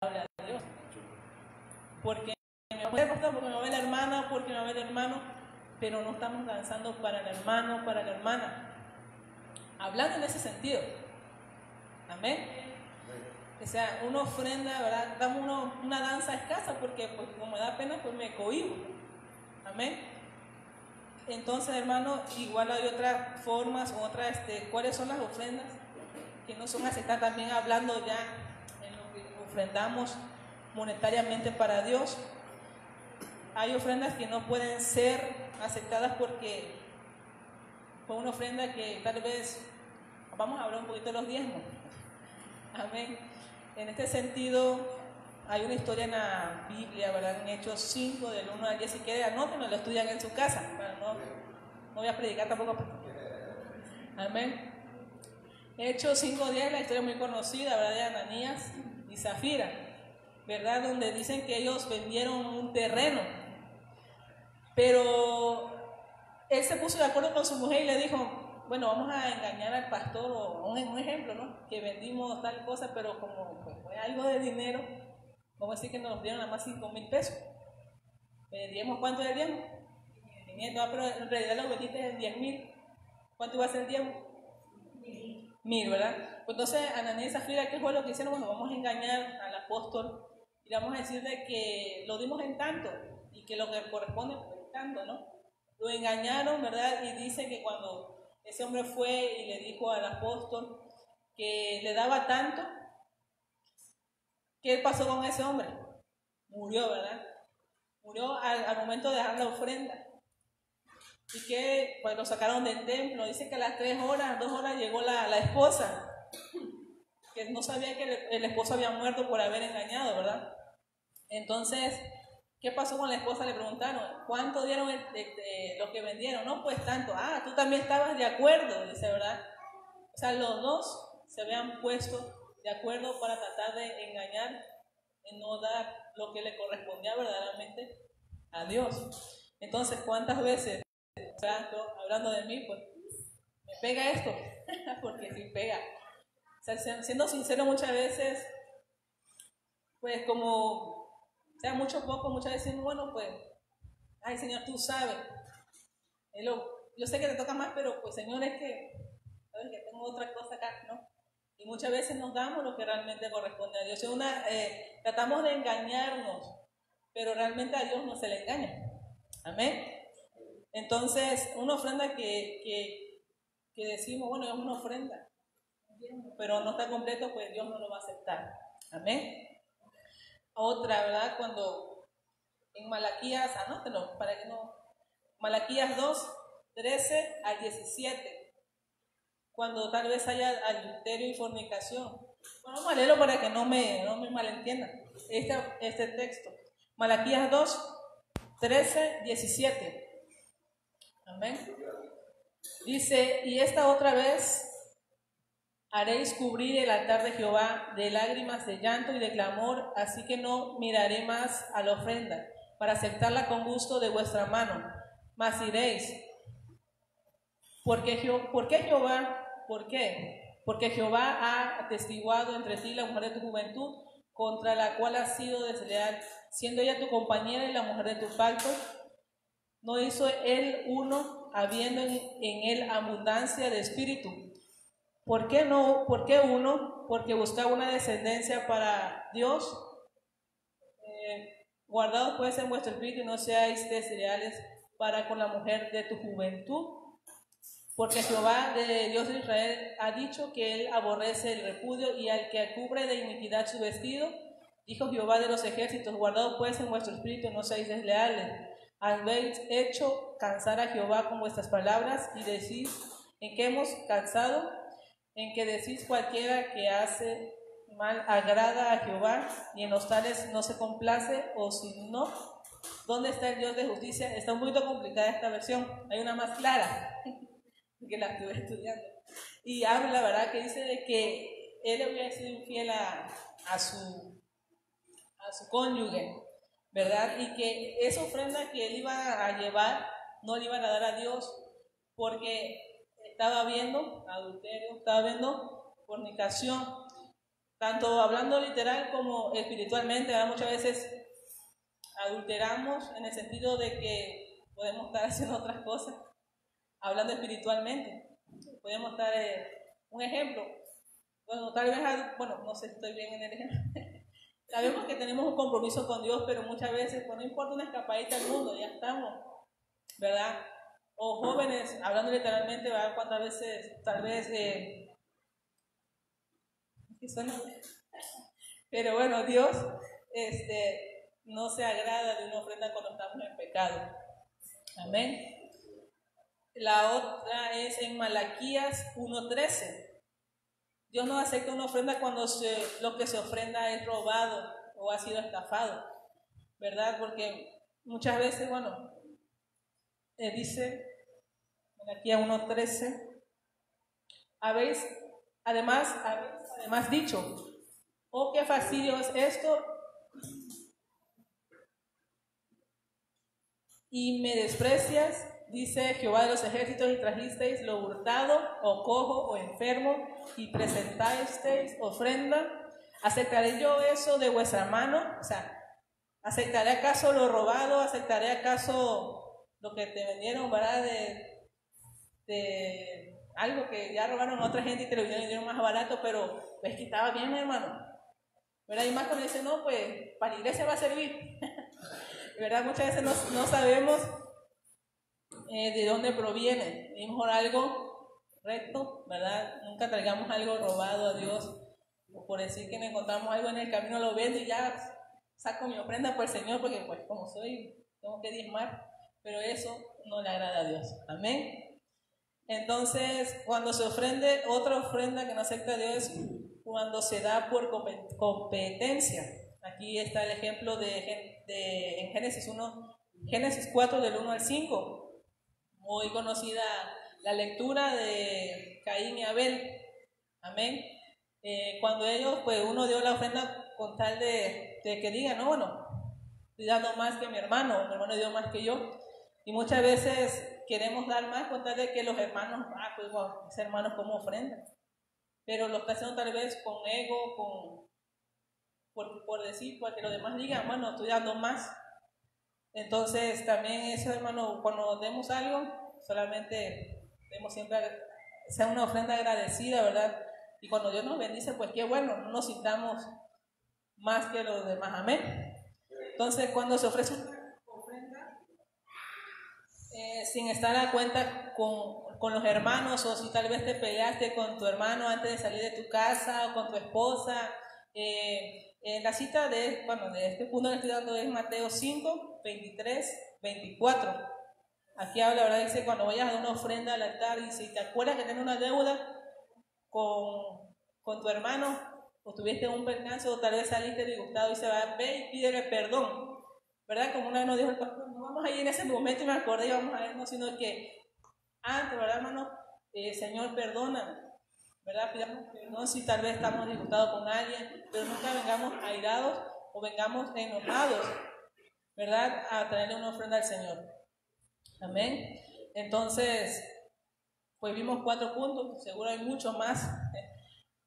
habla de Dios. Porque me va a pastor, porque me va a ver la hermana, porque me va a ver el hermano, pero no estamos danzando para el hermano, para la hermana. Hablando en ese sentido. Amén. O sea, una ofrenda, ¿verdad? Damos una danza escasa porque pues, como me da pena, pues me cohíbo. Amén. Entonces, hermano, igual hay otras formas, ¿cuáles son las ofrendas que no son aceptadas? También hablando ya en lo que ofrendamos monetariamente para Dios. Hay ofrendas que no pueden ser aceptadas porque fue una ofrenda que tal vez, vamos a hablar un poquito de los diezmos. Amén. En este sentido, hay una historia en la Biblia, ¿verdad? En Hechos 5, del 1 al 10, si quieren, anótenlo, lo estudian en su casa. No voy a predicar tampoco. Amén. Hechos 5, 10, la historia muy conocida, ¿verdad? De Ananías y Zafira, ¿verdad? Donde dicen que ellos vendieron un terreno, pero él se puso de acuerdo con su mujer y le dijo, bueno, vamos a engañar al pastor, o un ejemplo, ¿no? Que vendimos tal cosa, pero como pues, fue algo de dinero, vamos a decir que nos dieron nada más 5,000 pesos. ¿Vendíamos cuánto era el diezmo? 500, pero en realidad lo vendiste en 10,000. ¿Cuánto iba a ser el diezmo? 1,000, ¿verdad? Pues entonces Ananías y Zafira, ¿qué fue lo que hicieron? Bueno, vamos a engañar al apóstol y le vamos a decirle que lo dimos en tanto y que lo que corresponde fue tanto, ¿no? Lo engañaron, ¿verdad? Y dice que cuando ese hombre fue y le dijo al apóstol que le daba tanto, ¿qué pasó con ese hombre? Murió, ¿verdad? Murió al momento de dejar la ofrenda. Y que pues lo sacaron del templo. Dice que a las 2 horas llegó la esposa, que no sabía que el esposo había muerto por haber engañado, ¿verdad? Entonces, ¿qué pasó con la esposa? Le preguntaron, ¿cuánto dieron lo que vendieron? No, pues tanto. Ah, tú también estabas de acuerdo, dice, ¿verdad? O sea, los dos se habían puesto de acuerdo para tratar de engañar y no dar lo que le correspondía verdaderamente a Dios. Entonces, ¿cuántas veces, hablando de mí, pues, me pega esto? Porque sí pega. O sea, siendo sincero, muchas veces, pues como, sea mucho poco, muchas veces, bueno, pues, ay Señor, tú sabes. Yo sé que te toca más, pero pues Señor, es que, sabes que tengo otra cosa acá, ¿no? Y muchas veces nos damos lo que realmente corresponde a Dios. Tratamos de engañarnos, pero realmente a Dios no se le engaña. Amén. Entonces, una ofrenda que decimos, bueno, es una ofrenda, pero no está completo, pues Dios no lo va a aceptar. Amén. Otra, ¿verdad? Cuando en Malaquías, anótelo para que no. Malaquías 2, 13 al 17. Cuando tal vez haya adulterio y fornicación. Bueno, vamos a leerlo para que no me malentiendan. Este texto. Malaquías 2, 13, 17. Amén. Dice, y esta otra vez haréis cubrir el altar de Jehová de lágrimas, de llanto y de clamor, así que no miraré más a la ofrenda, para aceptarla con gusto de vuestra mano. Mas diréis, ¿por qué Jehová? ¿Por qué? Porque Jehová ha atestiguado entre ti la mujer de tu juventud, contra la cual has sido desleal, siendo ella tu compañera y la mujer de tu pacto. ¿No hizo él uno, habiendo en él abundancia de espíritu? ¿Por qué no? ¿Por qué uno? Porque buscaba una descendencia para Dios. Guardados pues en vuestro espíritu y no seáis desleales para con la mujer de tu juventud. Porque Jehová, de Dios de Israel, ha dicho que él aborrece el repudio y al que cubre de iniquidad su vestido. Dijo Jehová de los ejércitos, guardados pues en vuestro espíritu y no seáis desleales. Habéis hecho cansar a Jehová con vuestras palabras y decís, ¿en qué hemos cansado? En que decís cualquiera que hace mal agrada a Jehová y en los tales no se complace, o si no, ¿dónde está el Dios de justicia? Está un poquito complicada esta versión, hay una más clara que la estuve estudiando y habla, ¿verdad? Que dice de que él había sido infiel a su cónyuge, ¿verdad? Y que esa ofrenda que él iba a llevar no le iban a dar a Dios porque estaba viendo adulterio, estaba viendo fornicación. tanto hablando literal como espiritualmente, ¿verdad? Muchas veces adulteramos en el sentido de que podemos estar haciendo otras cosas, hablando espiritualmente. Podemos dar un ejemplo. Bueno, tal vez, no sé si estoy bien en el ejemplo. Sabemos que tenemos un compromiso con Dios, pero muchas veces, pues no importa una escapadita al mundo, ya estamos, ¿verdad? O jóvenes, hablando literalmente, ¿verdad? Cuántas veces, tal vez, pero bueno, Dios no se agrada de una ofrenda cuando estamos en pecado. Amén. La otra es en Malaquías 1:13. Dios no acepta una ofrenda cuando lo que se ofrenda es robado o ha sido estafado, ¿verdad? Porque muchas veces, dice Malaquías 1:13, habéis además dicho, oh, qué fastidio es esto, y me desprecias, dice Jehová de los ejércitos, y trajisteis lo hurtado, o cojo, o enfermo, y presentasteis ofrenda. ¿Aceptaré yo eso de vuestra mano? O sea, ¿aceptaré acaso lo robado? ¿Aceptaré acaso lo que te vendieron, verdad? De algo que ya robaron a otra gente y te lo vendieron más barato, pero pues que estaba bien, hermano, ¿verdad? Y más cuando dicen, no, pues para la iglesia va a servir. ¿Verdad? Muchas veces no sabemos de dónde proviene. Es mejor algo recto, ¿verdad? Nunca traigamos algo robado a Dios. O por decir que nos encontramos algo en el camino, lo vendo y ya saco mi ofrenda por el Señor, porque pues como soy, tengo que diezmar. Pero eso no le agrada a Dios. Amén. Entonces, cuando se ofrende, otra ofrenda que no acepta a Dios, cuando se da por competencia. Aquí está el ejemplo en Génesis 4 del 1 al 5, muy conocida la lectura de Caín y Abel. Amén. Cuando ellos, pues uno dio la ofrenda con tal de que digan, no, estoy dando más que mi hermano dio más que yo. Y muchas veces queremos dar más con tal de que los hermanos, mis hermanos como ofrendan. Pero lo está haciendo tal vez con ego, por decir, para que los demás digan, estoy dando más. Entonces también eso, hermano, cuando demos algo, solamente demos siempre, sea una ofrenda agradecida, ¿verdad? Y cuando Dios nos bendice, pues qué bueno, no nos sintamos más que los demás, amén. Entonces cuando se ofrece una ofrenda, sin estar a cuenta con los hermanos, o si tal vez te peleaste con tu hermano antes de salir de tu casa, o con tu esposa, la cita de este punto que estoy dando es Mateo 5, 23, 24. Aquí habla, ¿verdad? Dice, cuando vayas a dar una ofrenda al altar, y si te acuerdas que tienes una deuda con tu hermano, o tuviste un percance, o tal vez saliste disgustado, y se va, ve y pídele perdón, ¿verdad? Como una vez nos dijo el pastor, no vamos a ir en ese momento y me acordé y vamos a ver, no, sino que antes, ¿verdad, hermano? Señor, perdona, ¿verdad? Pidamos perdón si tal vez estamos disgustados con alguien, pero nunca vengamos airados o vengamos enojados, ¿verdad? A traerle una ofrenda al Señor. Amén. Entonces, pues vimos 4 puntos, seguro hay muchos más,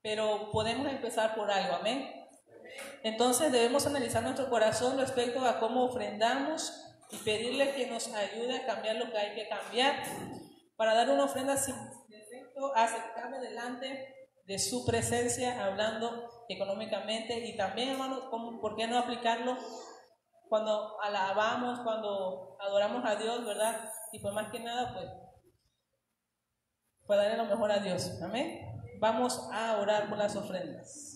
pero podemos empezar por algo. Amén. Entonces debemos analizar nuestro corazón respecto a cómo ofrendamos y pedirle que nos ayude a cambiar lo que hay que cambiar para dar una ofrenda sin defecto, aceptable delante de su presencia, hablando económicamente. Y también, hermanos, ¿por qué no aplicarlo cuando alabamos, cuando adoramos a Dios, ¿verdad? Y pues más que nada, pues darle lo mejor a Dios. Amén. Vamos a orar por las ofrendas.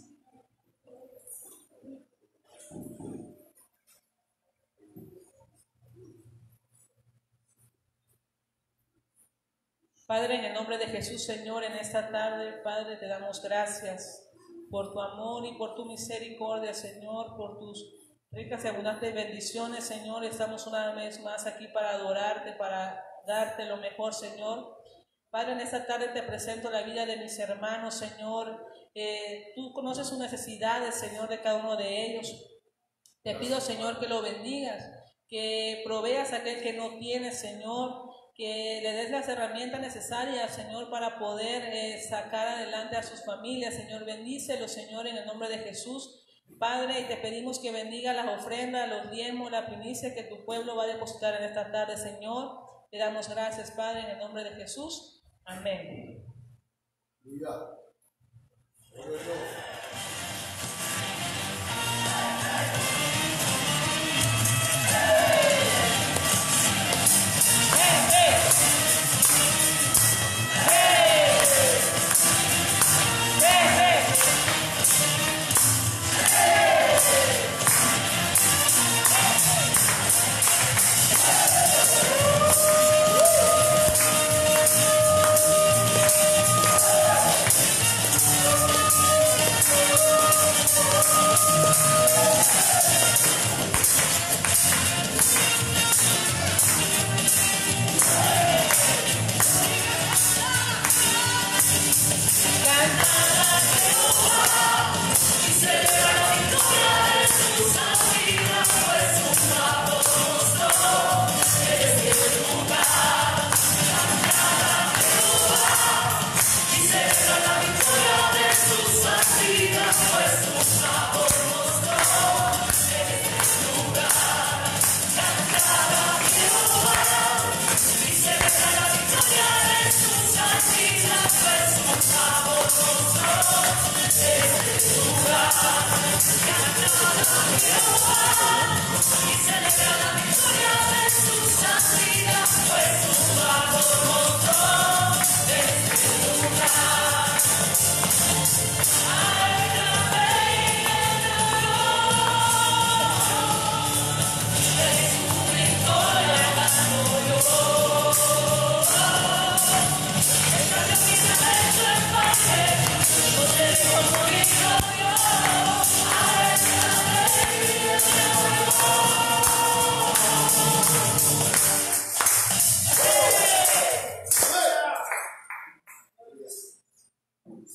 Padre, en el nombre de Jesús, Señor, en esta tarde, Padre, te damos gracias por tu amor y por tu misericordia, Señor, por tus ricas y abundantes bendiciones, Señor. Estamos una vez más aquí para adorarte, para darte lo mejor, Señor. Padre, en esta tarde te presento la vida de mis hermanos, Señor. Tú conoces sus necesidades, Señor, de cada uno de ellos. Te pido, Señor, que lo bendigas, que proveas a aquel que no tiene, Señor, que le des las herramientas necesarias, Señor, para poder sacar adelante a sus familias. Señor, bendícelos, Señor, en el nombre de Jesús. Padre, y te pedimos que bendiga las ofrendas, los diezmos, la primicia que tu pueblo va a depositar en esta tarde, Señor. Te damos gracias, Padre, en el nombre de Jesús. Amén.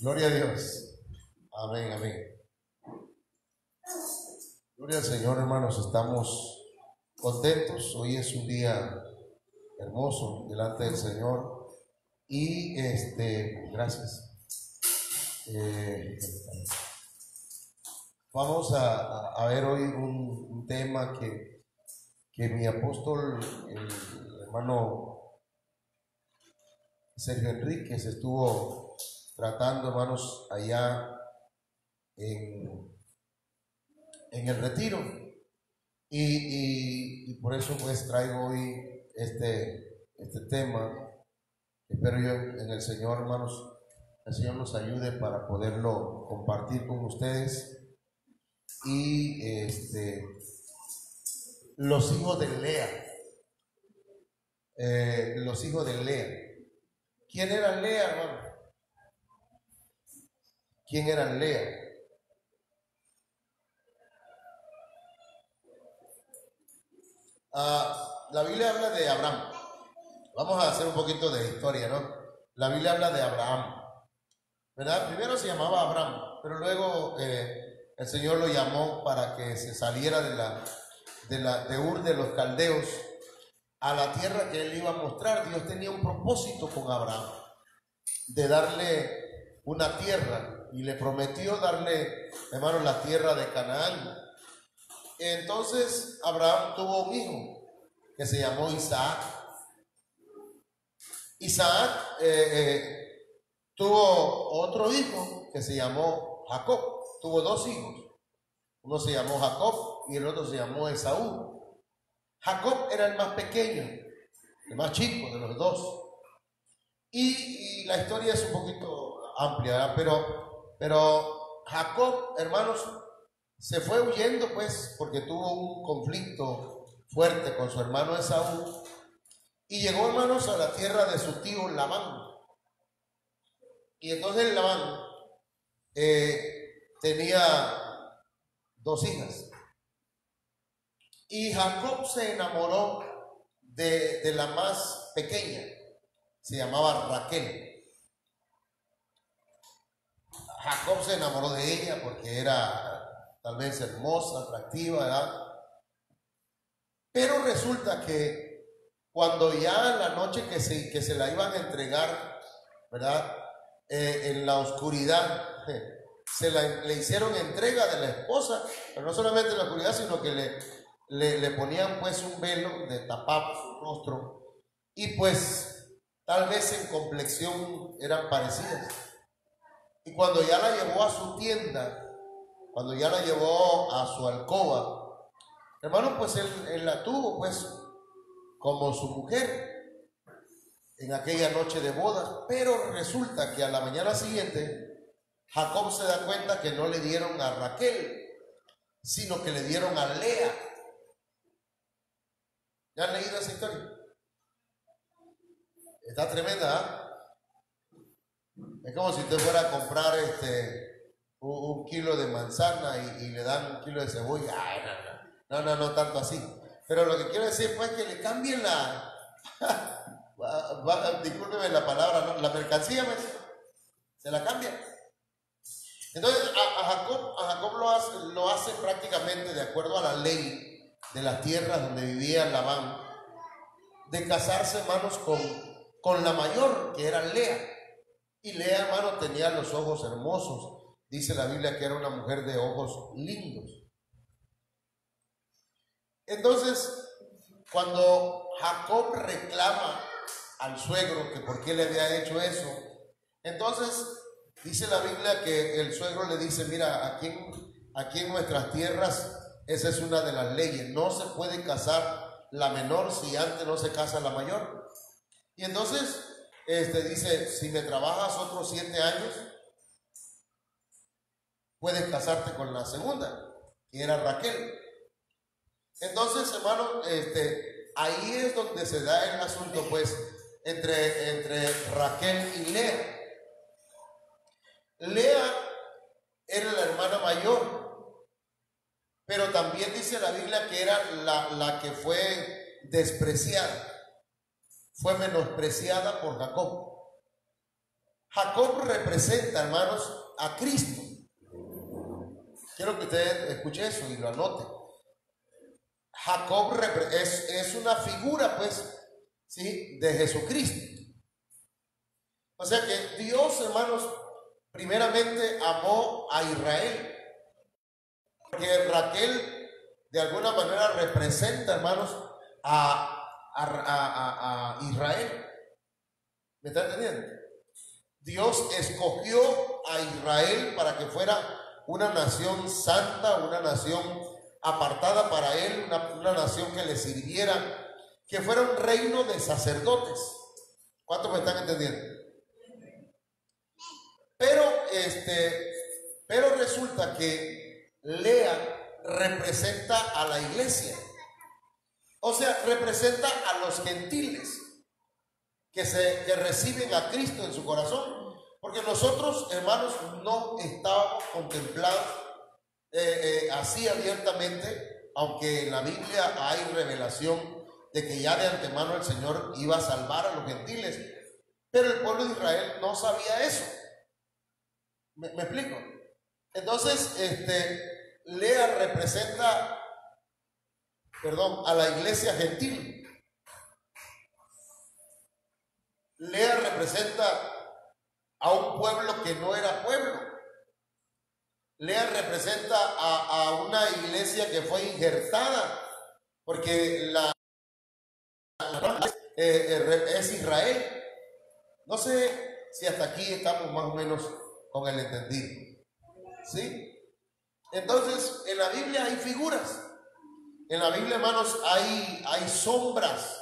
Gloria a Dios. Amén, amén. Gloria al Señor, hermanos. Estamos contentos. Hoy es un día hermoso delante del Señor. Y gracias. Vamos a ver hoy un tema que mi apóstol, el hermano Sergio Enríquez, estuvo tratando, hermanos, allá en el retiro, y por eso pues traigo hoy este tema. Espero yo en el Señor, hermanos, el Señor nos ayude para poderlo compartir con ustedes. Y los hijos de Lea, los hijos de Lea. ¿Quién era Lea, hermano? ¿Quién era Lea? La Biblia habla de Abraham. Vamos a hacer un poquito de historia, ¿no? La Biblia habla de Abraham, ¿verdad? Primero se llamaba Abraham, pero luego el Señor lo llamó para que se saliera de Ur de los Caldeos a la tierra que él iba a mostrar. Dios tenía un propósito con Abraham, de darle una tierra, y le prometió darle, hermano, la tierra de Canaán. Entonces Abraham tuvo un hijo que se llamó Isaac. Isaac tuvo otro hijo que se llamó Jacob. Tuvo dos hijos. Uno se llamó Jacob y el otro se llamó Esaú. Jacob era el más pequeño, el más chico de los dos. Y la historia es un poquito amplia, ¿verdad? Pero Jacob, hermanos, se fue huyendo, pues, porque tuvo un conflicto fuerte con su hermano Esaú, y llegó, hermanos, a la tierra de su tío Labán. Y entonces Labán tenía dos hijas, y Jacob se enamoró de la más pequeña, se llamaba Raquel. Jacob se enamoró de ella porque era tal vez hermosa, atractiva, ¿verdad? Pero resulta que cuando ya en la noche que se la iban a entregar, ¿verdad? En la oscuridad, le hicieron entrega de la esposa, pero no solamente en la oscuridad, sino que le ponían pues un velo de tapar su rostro, y pues tal vez en complexión eran parecidas. Y cuando ya la llevó a su tienda, cuando ya la llevó a su alcoba, hermano, pues él la tuvo pues como su mujer en aquella noche de bodas. Pero resulta que a la mañana siguiente Jacob se da cuenta que no le dieron a Raquel, sino que le dieron a Lea. ¿Ya han leído esa historia? Está tremenda, ¿eh? Es como si usted fuera a comprar un kilo de manzana y le dan un kilo de cebolla. Ay, no tanto así. Pero lo que quiero decir pues que le cambien discúlpeme la palabra, ¿no? La mercancía, pues, se la cambian. Entonces a Jacob lo hace prácticamente de acuerdo a la ley de las tierras donde vivía Labán, de casarse, hermanos, con la mayor, que era Lea. Y Lea, hermano, tenía los ojos hermosos. Dice la Biblia que era una mujer de ojos lindos. Entonces, cuando Jacob reclama al suegro que por qué le había hecho eso, entonces dice la Biblia que el suegro le dice: mira, aquí en nuestras tierras esa es una de las leyes, no se puede casar la menor si antes no se casa la mayor. Y entonces dice: si me trabajas otros 7 años, puedes casarte con la segunda, que era Raquel. Entonces, hermano, ahí es donde se da el asunto pues entre Raquel y Lea. Lea era la hermana mayor, pero también dice la Biblia que era la que fue despreciada, fue menospreciada por Jacob. Jacob representa, hermanos, a Cristo. Quiero que usted escuche eso y lo anote. Jacob es una figura, pues, ¿sí?, de Jesucristo. O sea que Dios, hermanos, primeramente amó a Israel, porque Raquel de alguna manera representa, hermanos, a Israel. ¿Me está entendiendo? Dios escogió a Israel para que fuera una nación santa, una nación apartada para él, una nación que le sirviera, que fuera un reino de sacerdotes. ¿Cuántos me están entendiendo? Pero resulta que Lea representa a la iglesia, o sea, representa a los gentiles que reciben a Cristo en su corazón, porque nosotros, hermanos, no estábamos contemplados así abiertamente, aunque en la Biblia hay revelación de que ya de antemano el Señor iba a salvar a los gentiles, pero el pueblo de Israel no sabía eso. ¿Me explico? Entonces, Lea representa, a la iglesia gentil. Lea representa a un pueblo que no era pueblo. Lea representa a una iglesia que fue injertada, porque es Israel. No sé si hasta aquí estamos más o menos con el entendido, ¿sí? Entonces, en la Biblia hay figuras. En la Biblia, hermanos, hay sombras,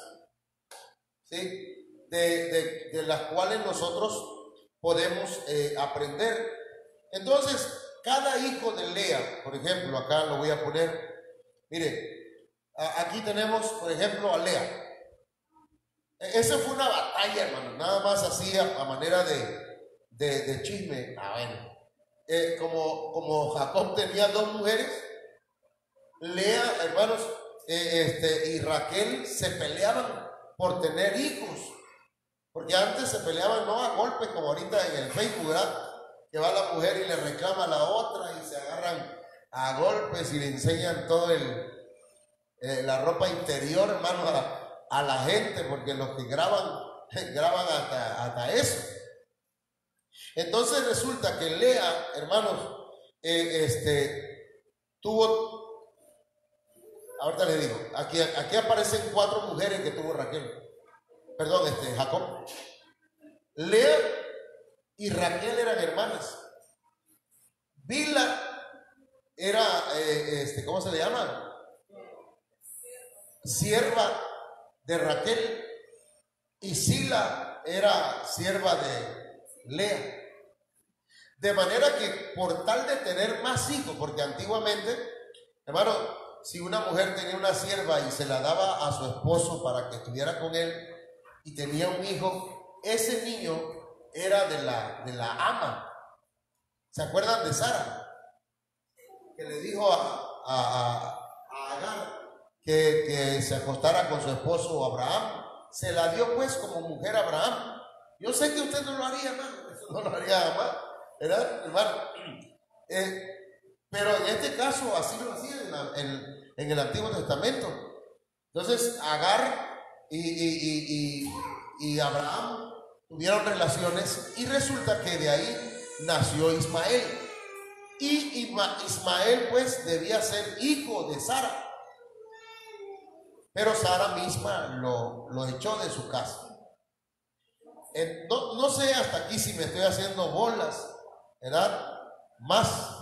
¿sí?, de las cuales nosotros podemos aprender. Entonces, cada hijo de Lea, por ejemplo, acá lo voy a poner, mire, aquí tenemos, por ejemplo, a Lea. Esa fue una batalla, hermano, nada más así a manera de chisme. Bueno, como Jacob tenía 2 mujeres, Lea, hermanos, y Raquel se peleaban por tener hijos, porque antes se peleaban no a golpes como ahorita en el Facebook, ¿verdad?, que va la mujer y le reclama a la otra y se agarran a golpes y le enseñan todo la ropa interior, hermano, a la gente, porque los que graban, graban hasta eso. Entonces resulta que Lea, hermanos, tuvo, ahorita le digo, aquí aparecen 4 mujeres que tuvo Raquel, perdón, Jacob. Lea y Raquel eran hermanas. Bilha era, ¿cómo se le llama? Sierva de Raquel, y Sila era sierva de Lea. De manera que por tal de tener más hijos, porque antiguamente, hermano, si una mujer tenía una sierva y se la daba a su esposo para que estuviera con él y tenía un hijo, ese niño era de la ama. ¿Se acuerdan de Sara? Que le dijo a Agar que se acostara con su esposo Abraham. Se la dio pues como mujer a Abraham. Yo sé que usted no lo haría, hermano, eso no lo haría jamás, ¿verdad, hermano? Pero en este caso así lo hacía en el Antiguo Testamento. Entonces Agar y Abraham tuvieron relaciones, y resulta que de ahí nació Ismael. Y Ismael pues debía ser hijo de Sara, pero Sara misma lo echó de su casa. No sé hasta aquí si me estoy haciendo bolas, ¿verdad? Más.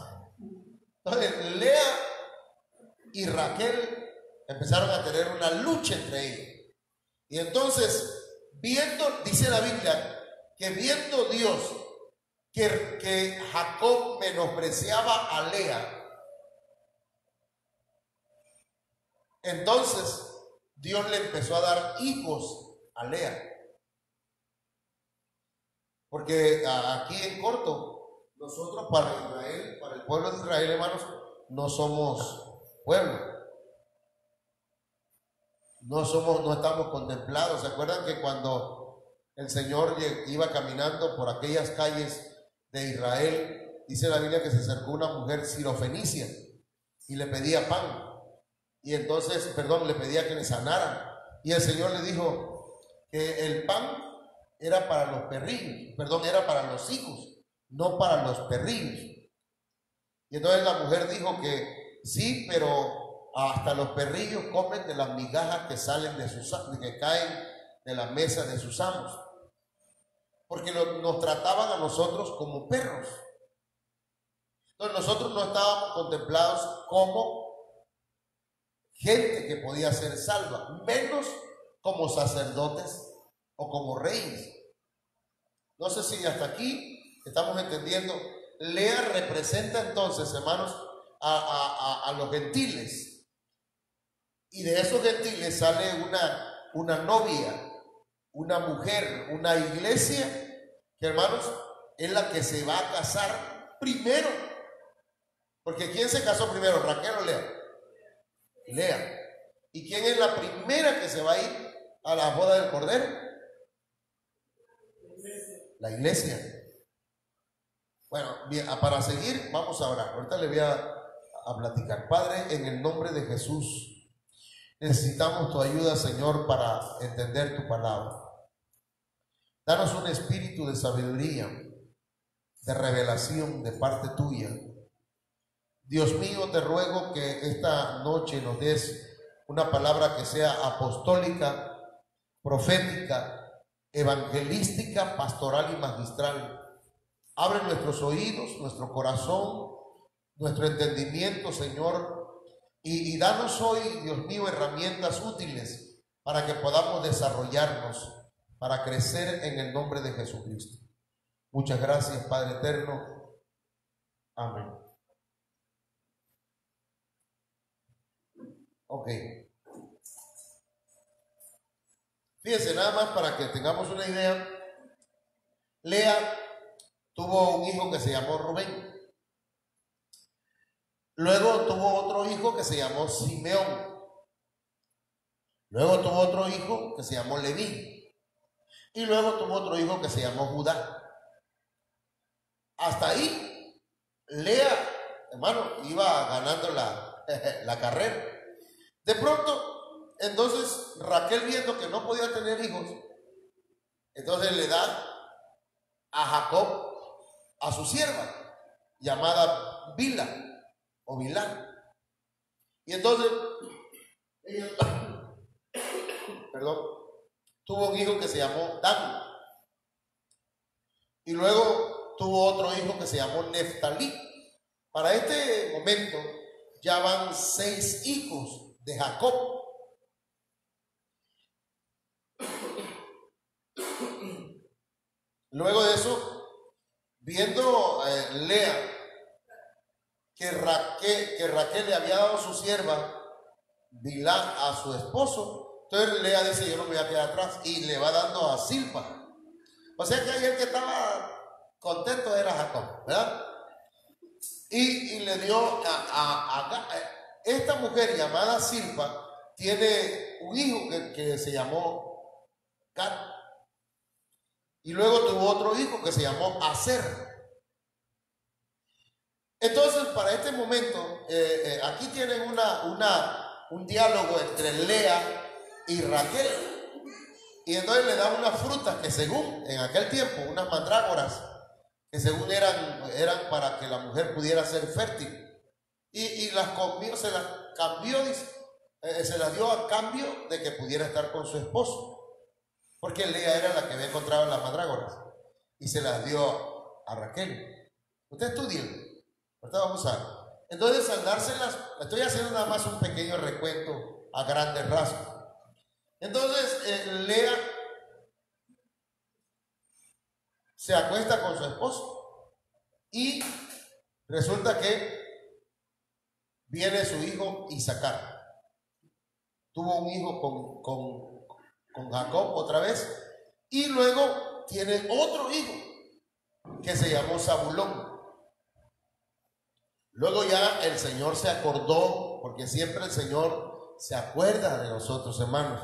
Entonces Lea y Raquel empezaron a tener una lucha entre ellos. Y entonces, dice la Biblia, que viendo Dios que Jacob menospreciaba a Lea, entonces Dios le empezó a dar hijos a Lea. Porque aquí en corto, nosotros para Israel, para el pueblo de Israel, hermanos, no somos pueblo. No estamos contemplados. ¿Se acuerdan que cuando el Señor iba caminando por aquellas calles de Israel, dice la Biblia que se acercó una mujer sirofenicia y le pedía pan? Y entonces, le pedía que le sanaran. Y el Señor le dijo que el pan era para los perrillos, era para los hijos, no para los perrillos. Y entonces la mujer dijo que sí, pero hasta los perrillos comen de las migajas que salen que caen de la mesa de sus amos, porque nos trataban a nosotros como perros. Entonces nosotros no estábamos contemplados como gente que podía ser salva, menos como sacerdotes o como reyes. No sé si hasta aquí estamos entendiendo. Lea representa entonces, hermanos, a los gentiles, y de esos gentiles sale una novia, una mujer, una iglesia, que, hermanos, es la que se va a casar primero. Porque ¿quién se casó primero, Raquel o Lea? Lea. ¿Y quién es la primera que se va a ir a la boda del Cordero? La iglesia. Bueno, bien, para seguir, vamos a orar. Ahorita le voy a platicar. Padre, en el nombre de Jesús, necesitamos tu ayuda, Señor, para entender tu palabra. Danos un espíritu de sabiduría, de revelación de parte tuya. Dios mío, te ruego que esta noche nos des una palabra que sea apostólica, profética, evangelística, pastoral y magistral. Abre nuestros oídos, nuestro corazón, nuestro entendimiento, Señor, y danos hoy, Dios mío, herramientas útiles para que podamos desarrollarnos, para crecer en el nombre de Jesucristo. Muchas gracias, Padre eterno. Amén. Ok. Fíjense, nada más para que tengamos una idea. Lea tuvo un hijo que se llamó Rubén. Luego tuvo otro hijo que se llamó Simeón. Luego tuvo otro hijo que se llamó Leví. Y luego tuvo otro hijo que se llamó Judá. Hasta ahí, Lea, hermano, iba ganando la carrera. De pronto, entonces Raquel, viendo que no podía tener hijos, entonces le da a Jacob a su sierva llamada Bila o Bilá. Y entonces ella, perdón, tuvo un hijo que se llamó Dan. Y luego tuvo otro hijo que se llamó Neftalí. Para este momento ya van 6 hijos de Jacob. Luego de eso, viendo Lea que Raquel le había dado su sierva Bilá a su esposo, entonces Lea dice: yo no me voy a quedar atrás, y le va dando a Silpa. O sea que ahí el que estaba contento era Jacob, ¿verdad? Y le dio a esta mujer llamada Silpa, tiene un hijo que se llamó Gad, y luego tuvo otro hijo que se llamó Aser. Entonces, para este momento, aquí tienen un diálogo entre Lea y Raquel. Y entonces le dan unas frutas que, según en aquel tiempo, unas mandrágoras, que según eran para que la mujer pudiera ser fértil. Y las comió, se las cambió, se las dio a cambio de que pudiera estar con su esposo. Porque Lea era la que había encontrado las mandrágoras. Y se las dio a Raquel. Usted estudie. Ahorita vamos a ver. Entonces, al dárselas, estoy haciendo nada más un pequeño recuento a grandes rasgos. Entonces, Lea se acuesta con su esposo y resulta que viene su hijo Isaacar. Tuvo un hijo con Jacob otra vez, y luego tiene otro hijo que se llamó Zabulón. Luego ya el Señor se acordó, porque siempre el Señor se acuerda de nosotros, hermanos,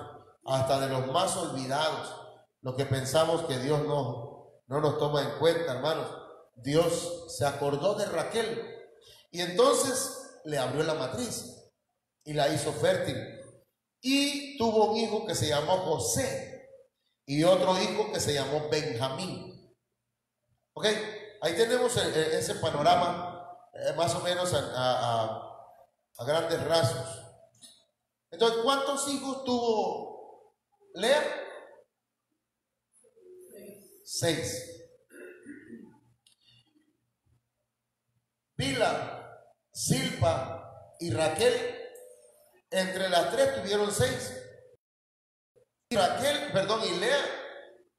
hasta de los más olvidados, los que pensamos que Dios no nos toma en cuenta, hermanos. Dios se acordó de Raquel y entonces le abrió la matriz y la hizo fértil, y tuvo un hijo que se llamó José y otro hijo que se llamó Benjamín. Ok, ahí tenemos ese panorama, más o menos a grandes rasgos. Entonces, ¿cuántos hijos tuvo Lea? 6. Bilha, Silpa y Raquel, entre las 3 tuvieron 6. Y Lea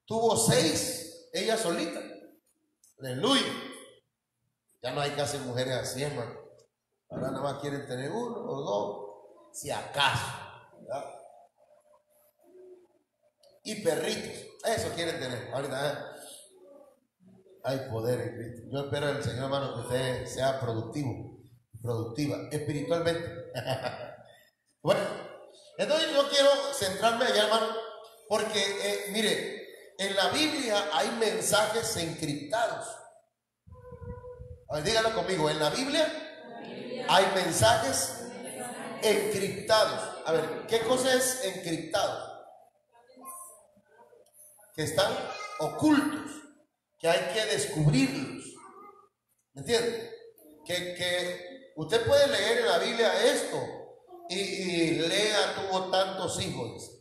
tuvo 6, ella solita. Aleluya. Ya no hay casi mujeres así, hermano. Ahora nada más quieren tener 1 o 2, si acaso, ¿verdad? Y perritos, eso quieren tener. Ahorita hay poder en Cristo. Yo espero del Señor, hermano, que usted sea productiva, espiritualmente. Bueno, entonces yo quiero centrarme allá, hermano, porque mire, en la Biblia hay mensajes encriptados. A ver, dígalo conmigo, en la Biblia hay mensajes encriptados. A ver, ¿qué cosa es encriptado? Que están ocultos, que hay que descubrirlos. ¿Me entiende? Que usted puede leer en la Biblia esto, y Lea tuvo tantos hijos,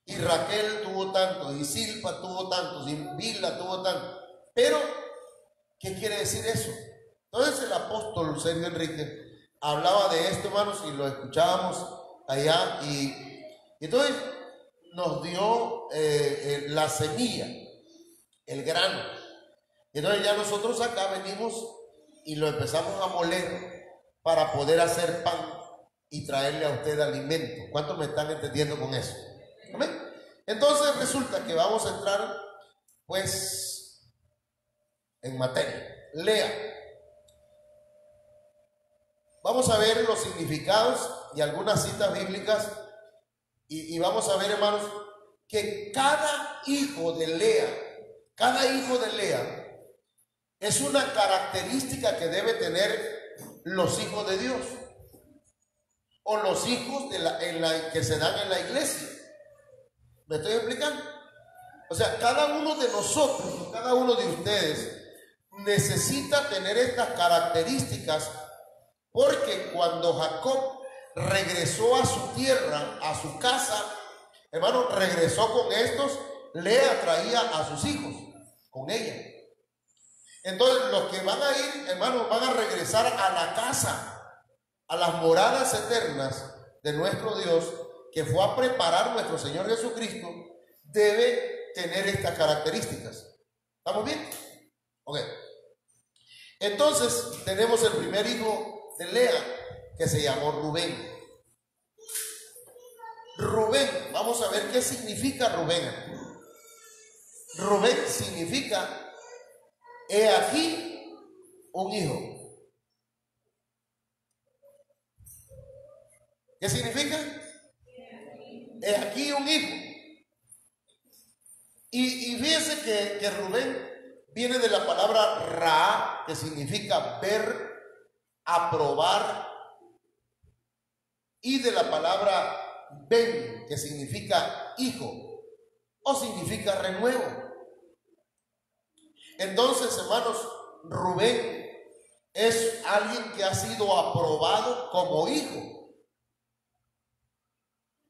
y Raquel tuvo tantos, y Silpa tuvo tantos, y Bilha tuvo tantos. Pero, ¿qué quiere decir eso? Entonces el apóstol Sergio Enrique hablaba de esto, hermanos, y lo escuchábamos allá, y entonces nos dio la semilla, el grano. Y entonces ya nosotros acá venimos y lo empezamos a moler para poder hacer pan y traerle a usted alimento. ¿Cuántos me están entendiendo con eso? ¿Amén? Entonces resulta que vamos a entrar pues en materia. Lea. Vamos a ver los significados y algunas citas bíblicas. Y vamos a ver, hermanos, que cada hijo de Lea es una característica que debe tener los hijos de Dios. o los hijos que se dan en la iglesia. ¿Me estoy explicando? O sea, cada uno de nosotros, cada uno de ustedes necesita tener estas características, porque cuando Jacob regresó a su tierra, a su casa, hermano, regresó con estos, Lea traía a sus hijos con ella. Entonces los que van a ir, hermanos, van a regresar a la casa, a las moradas eternas de nuestro Dios, que fue a preparar nuestro Señor Jesucristo. Debe tener estas características. ¿Estamos bien? Ok. Entonces tenemos el primer hijo de Lea, que se llamó Rubén. Rubén, vamos a ver qué significa Rubén. Rubén significa: he aquí un hijo. ¿Qué significa? He aquí un hijo. Y fíjense que Rubén viene de la palabra Ra, que significa ver, aprobar, y de la palabra Ben, que significa hijo, o significa renuevo. Entonces, hermanos, Rubén es alguien que ha sido aprobado como hijo.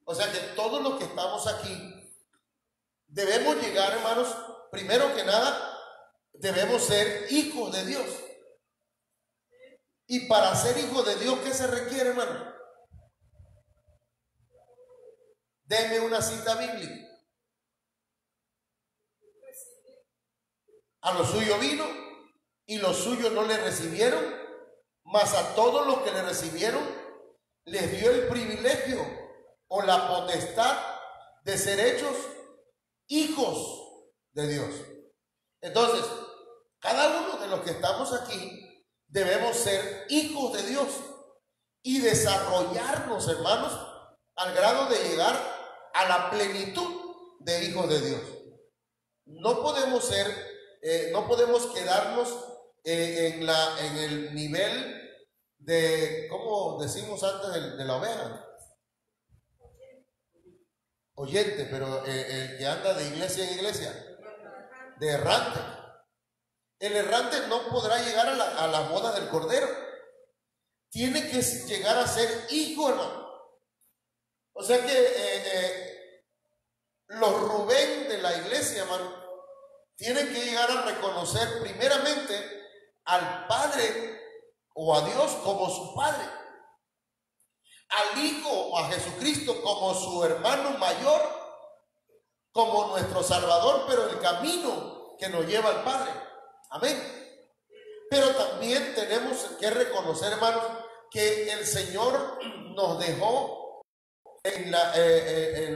O sea que todos los que estamos aquí debemos llegar, hermanos, primero que nada, debemos ser hijos de Dios. Y para ser hijo de Dios, ¿qué se requiere, hermano? Deme una cita bíblica. A lo suyo vino y los suyos no le recibieron, mas a todos los que le recibieron les dio el privilegio o la potestad de ser hechos hijos de Dios. Entonces, cada uno de los que estamos aquí debemos ser hijos de Dios y desarrollarnos, hermanos, al grado de llegar a la plenitud de hijos de Dios. No podemos quedarnos en el nivel de, ¿cómo decimos antes de la oveja? Oyente, pero el que anda de iglesia en iglesia, de errante. El errante no podrá llegar a la boda del Cordero. Tiene que llegar a ser hijo, hermano. O sea que los Rubén de la iglesia, hermano, tienen que llegar a reconocer primeramente al Padre o a Dios como su Padre, al Hijo o a Jesucristo como su hermano mayor, como nuestro Salvador, pero el camino que nos lleva al Padre. Amén. Pero también tenemos que reconocer, hermanos, que el Señor nos dejó en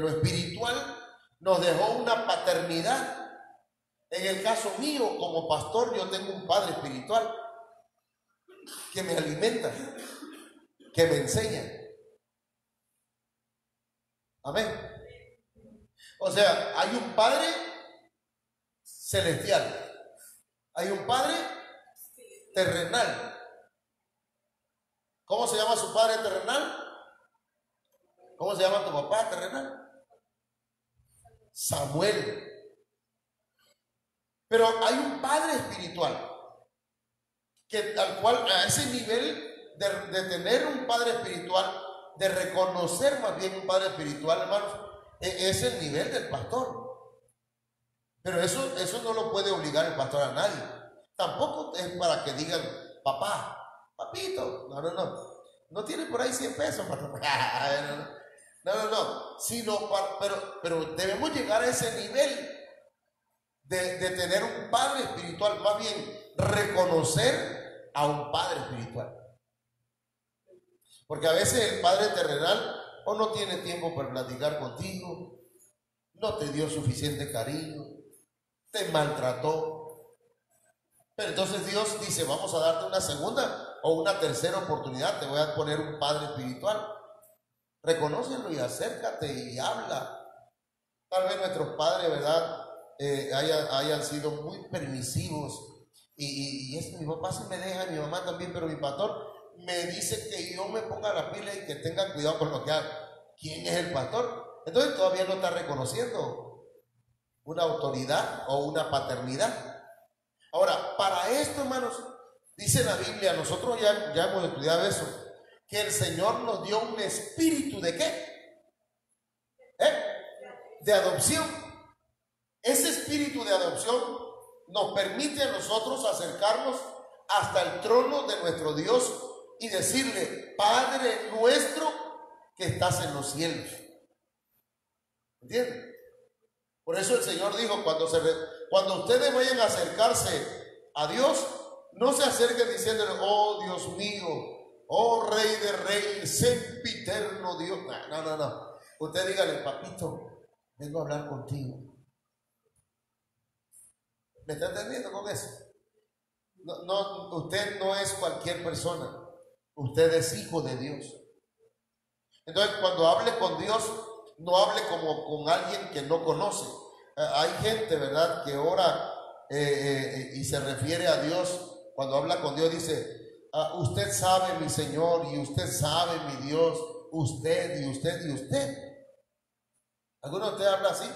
lo espiritual, nos dejó una paternidad. En el caso mío, como pastor, yo tengo un padre espiritual que me alimenta, que me enseña. Amén. O sea, hay un padre celestial, hay un padre terrenal. ¿Cómo se llama su padre terrenal? ¿Cómo se llama tu papá terrenal? Samuel. Pero hay un padre espiritual al cual, a ese nivel de tener un padre espiritual, de reconocer más bien un padre espiritual, hermanos, es el nivel del pastor. Pero eso no lo puede obligar el pastor a nadie. Tampoco es para que digan: papá, papito. No tiene por ahí 100 pesos, pastor. No. Pero debemos llegar a ese nivel de tener un padre espiritual, más bien reconocer a un padre espiritual. Porque a veces el padre terrenal o no tiene tiempo para platicar contigo, no te dio suficiente cariño, te maltrató. Pero entonces Dios dice: vamos a darte una segunda o una tercera oportunidad, te voy a poner un padre espiritual. Reconócelo y acércate y habla. Tal vez nuestros padres, ¿verdad?, hayan sido muy permisivos y mi papá sí me deja, mi mamá también, pero mi pastor me dice que yo me ponga la pila y que tenga cuidado con lo que hago. ¿Quién es el pastor? Entonces todavía no está reconociendo una autoridad o una paternidad. Ahora, para esto, hermanos, dice la Biblia, nosotros ya hemos estudiado eso, que el Señor nos dio un espíritu ¿de qué? De adopción. Ese espíritu de adopción nos permite a nosotros acercarnos hasta el trono de nuestro Dios y decirle: Padre nuestro que estás en los cielos. ¿Entienden? Por eso el Señor dijo, cuando ustedes vayan a acercarse a Dios, no se acerquen diciéndole: oh Dios mío, oh Rey de Reyes, sempiterno Dios. No. Usted dígale: papito, vengo a hablar contigo. ¿Me está entendiendo con eso? No, usted no es cualquier persona. Usted es hijo de Dios. Entonces, cuando hable con Dios, no hable como con alguien que no conoce. Hay gente, ¿verdad?, que ora y se refiere a Dios. Cuando habla con Dios dice: usted sabe, mi Señor, y usted sabe, mi Dios, usted y usted y usted. ¿Alguno de ustedes habla así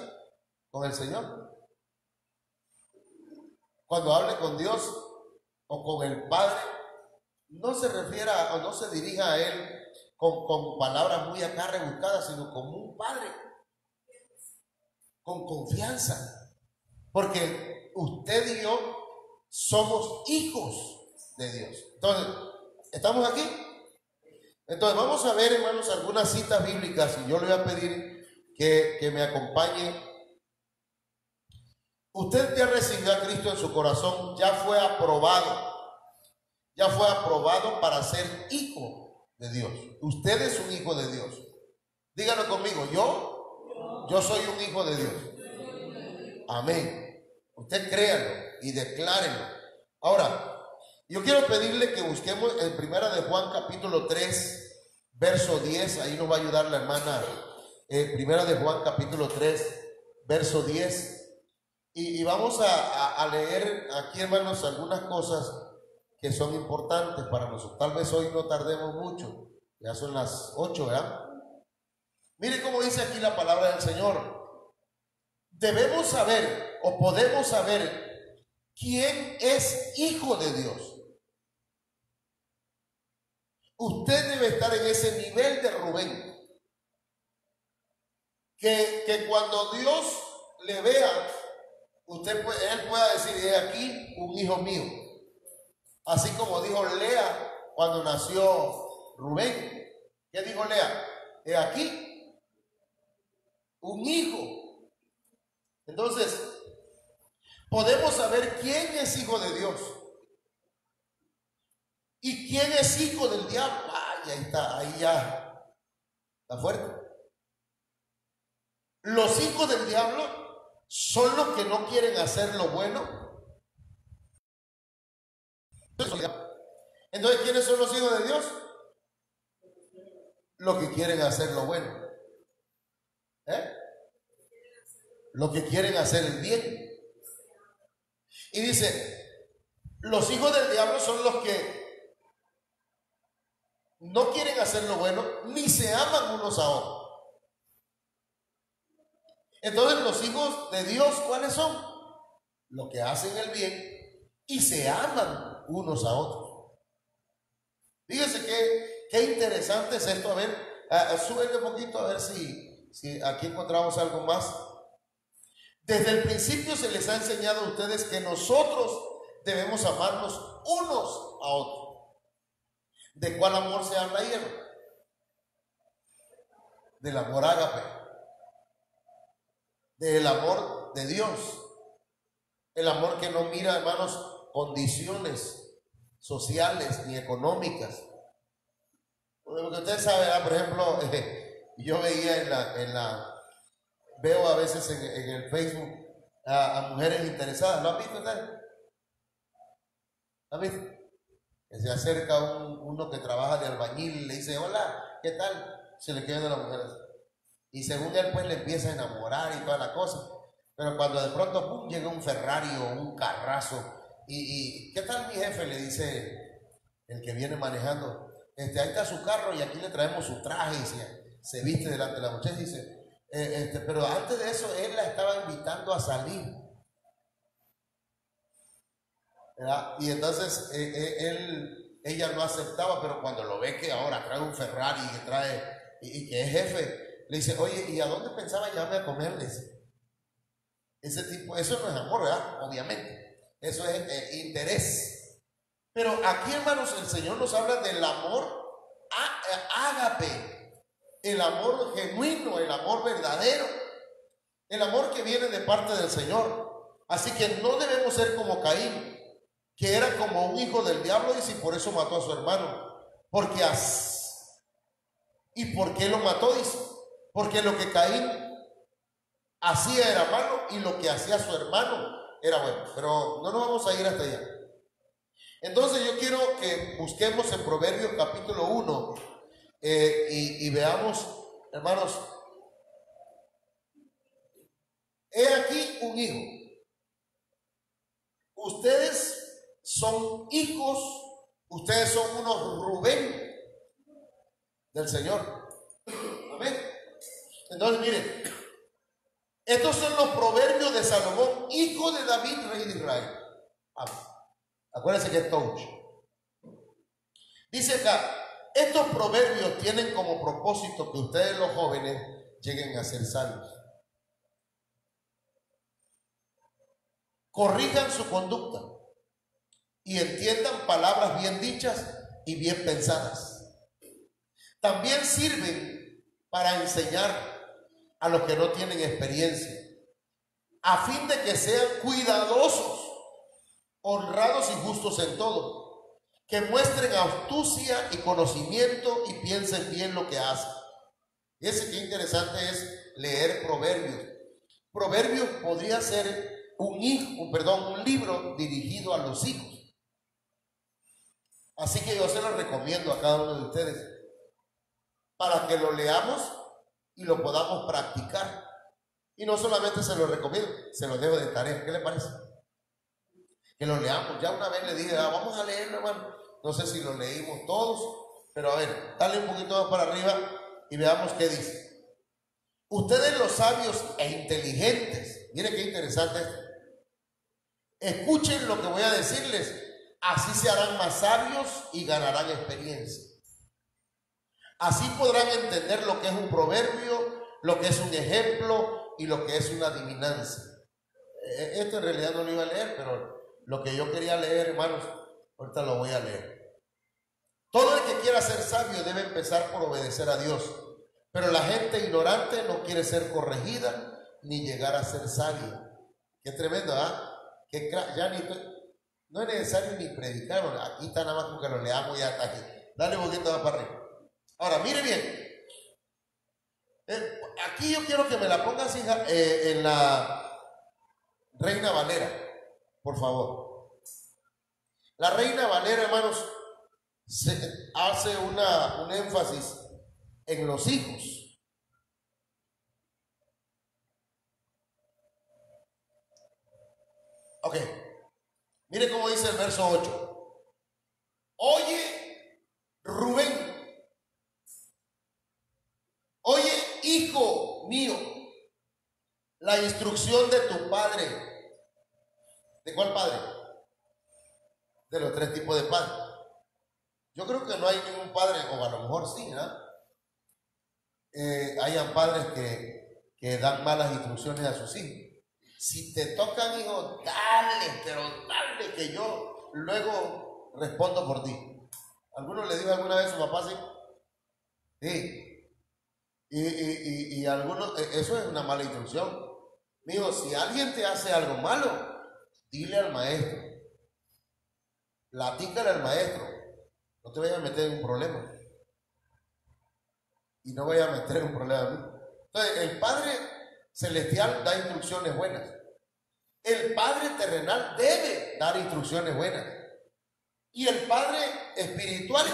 con el Señor? Cuando hable con Dios o con el Padre, no se refiera o no se dirija a Él con palabras muy acá rebuscadas, sino como un padre, con confianza, porque usted y yo somos hijos de Dios. Entonces, ¿estamos aquí? Entonces vamos a ver, hermanos, algunas citas bíblicas, y yo le voy a pedir que me acompañe. Usted ya recibió a Cristo en su corazón, ya fue aprobado para ser hijo de Dios. Usted es un hijo de Dios. Díganlo conmigo: yo soy un hijo de Dios. Amén. Usted créalo y declárelo. Ahora, yo quiero pedirle que busquemos en Primera de Juan capítulo 3, verso 10. Ahí nos va a ayudar la hermana. Primera de Juan capítulo 3, verso 10. Y vamos a leer aquí, hermanos, algunas cosas que son importantes para nosotros. Tal vez hoy no tardemos mucho. Ya son las 8, ¿verdad? Mire cómo dice aquí la palabra del Señor. Debemos saber, o podemos saber, quién es hijo de Dios. Usted debe estar en ese nivel de Rubén, que cuando Dios le vea, él pueda decir: he aquí un hijo mío. Así como dijo Lea cuando nació Rubén. ¿Qué dijo Lea? He aquí un hijo. Entonces, podemos saber quién es hijo de Dios y quién es hijo del diablo. Ay, ahí ya está fuerte. Los hijos del diablo son los que no quieren hacer lo bueno. Entonces, ¿quiénes son los hijos de Dios? Los que quieren hacer lo bueno. Los que quieren hacer el bien. Y dice: los hijos del diablo son los que no quieren hacer lo bueno, ni se aman unos a otros. Entonces, los hijos de Dios, ¿cuáles son? Los que hacen el bien y se aman unos a otros. Fíjense qué interesante es esto. A ver, súbele un poquito a ver si aquí encontramos algo más. Desde el principio se les ha enseñado a ustedes que nosotros debemos amarnos unos a otros. ¿De cuál amor se habla ahí, hermano? Del amor ágape, del amor de Dios, el amor que no mira, hermanos, condiciones sociales ni económicas. Porque usted sabe, por ejemplo, yo veía veo a veces en el Facebook a mujeres interesadas. ¿Lo han visto ustedes? ¿Lo han visto? Que se acerca uno que trabaja de albañil y le dice: hola, ¿qué tal? Se le quedan las mujeres. Y según él, pues le empieza a enamorar y toda la cosa. Pero cuando de pronto llega un Ferrari o un carrazo, y ¿qué tal mi jefe? Le dice el que viene manejando, ahí está su carro y aquí le traemos su traje y se viste delante de la muchacha y dice, pero antes de eso él la estaba invitando a salir, ¿verdad? Y entonces ella no aceptaba, pero cuando lo ve que ahora trae un Ferrari y que es jefe, le dice, oye, ¿y a dónde pensaba llevarme a comer? Le dice. Ese tipo, eso no es amor, ¿verdad? Obviamente, eso es interés. Pero aquí, hermanos, el Señor nos habla del amor ágape, el amor genuino, el amor verdadero, el amor que viene de parte del Señor. Así que no debemos ser como Caín, que era como un hijo del diablo, y por eso mató a su hermano. ¿Y por qué lo mató? Dice, porque lo que Caín hacía era malo y lo que hacía su hermano era bueno. Pero no nos vamos a ir hasta allá. Entonces yo quiero que busquemos en Proverbios capítulo 1 y veamos, hermanos, he aquí un hijo. Ustedes son hijos, ustedes son unos Rubén del Señor. Amén. Entonces miren, estos son los proverbios de Salomón, hijo de David, rey de Israel. Acuérdense que es touch. Dice acá, estos proverbios tienen como propósito que ustedes los jóvenes lleguen a ser sabios. Corrijan su conducta y entiendan palabras bien dichas y bien pensadas. También sirven para enseñar a los que no tienen experiencia, a fin de que sean cuidadosos, honrados y justos en todo, que muestren astucia y conocimiento y piensen bien lo que hacen. Fíjense qué interesante es leer Proverbios. Proverbios podría ser un libro dirigido a los hijos. Así que yo se lo recomiendo a cada uno de ustedes para que lo leamos y lo podamos practicar. Y no solamente se lo recomiendo, se lo dejo de tarea. ¿Qué le parece? Que lo leamos. Ya una vez le dije, vamos a leerlo, hermano. No sé si lo leímos todos, pero a ver, dale un poquito más para arriba y veamos qué dice. Ustedes los sabios e inteligentes, miren qué interesante esto. Escuchen lo que voy a decirles, así se harán más sabios y ganarán experiencia. Así podrán entender lo que es un proverbio, lo que es un ejemplo y lo que es una adivinanza. Esto en realidad no lo iba a leer, pero lo que yo quería leer, hermanos, ahorita lo voy a leer. Todo el que quiera ser sabio debe empezar por obedecer a Dios, pero la gente ignorante no quiere ser corregida ni llegar a ser sabia. Qué tremendo, ¿ah? No es necesario ni predicar, aquí está nada más con que lo leamos y ya está aquí. Dale un poquito más para arriba. Ahora, mire bien. Aquí yo quiero que me la pongas, hija, en la Reina Valera, por favor. La Reina Valera, hermanos, hace un énfasis en los hijos. Ok, mire cómo dice el verso 8. Oye, Rubén, oye, hijo mío, la instrucción de tu padre. ¿De cuál padre? De los tres tipos de padres. Yo creo que no hay ningún padre, o a lo mejor sí, ¿verdad? Hayan padres que dan malas instrucciones a sus hijos. Si te tocan, hijo, dale, pero dale, que yo luego respondo por ti. ¿Alguno le dijo alguna vez a su papá así? Sí. Y algunos, eso es una mala instrucción. Mijo, si alguien te hace algo malo, dile al maestro. Platícale al maestro. No te vayas a meter en un problema. Y no vayas a meter en un problema a mí. Entonces, el Padre Celestial da instrucciones buenas. El Padre terrenal debe dar instrucciones buenas. Y el Padre espiritual,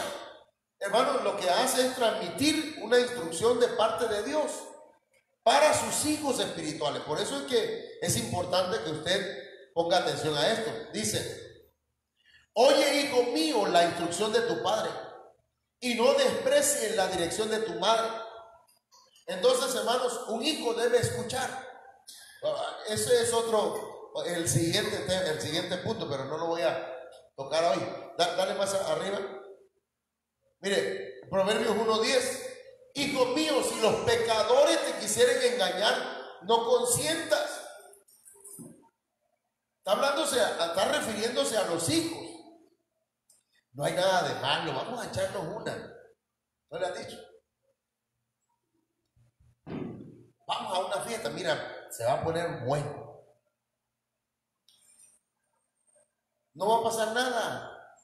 hermanos, lo que hace es transmitir una instrucción de parte de Dios para sus hijos espirituales. Por eso es que es importante que usted ponga atención a esto. Dice, Oye, hijo mío, la instrucción de tu padre y no desprecies la dirección de tu madre. Entonces, hermanos, un hijo debe escuchar. Ese es el siguiente punto, pero no lo voy a tocar hoy. Dale más arriba. Mire, Proverbios 1:10. Hijo mío, si los pecadores te quisieren engañar, no consientas. Está refiriéndose a los hijos. No hay nada de malo, vamos a echarnos una. ¿No le han dicho? Vamos a una fiesta, mira, se va a poner bueno. No va a pasar nada.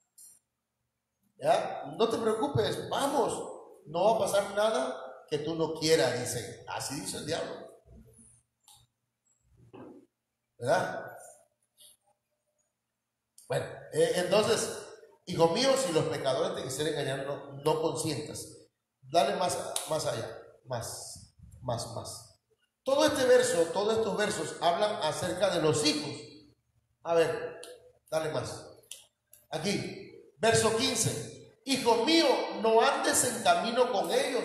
¿Ya? No te preocupes, vamos. No va a pasar nada que tú no quieras, dice. Así dice el diablo. ¿Verdad? Bueno, entonces, hijo mío, si los pecadores te quisieran engañar, no consientas. Dale más allá, más. Todos estos versos hablan acerca de los hijos. A ver, dale más. Aquí, verso 15. Hijo mío, no andes en camino con ellos,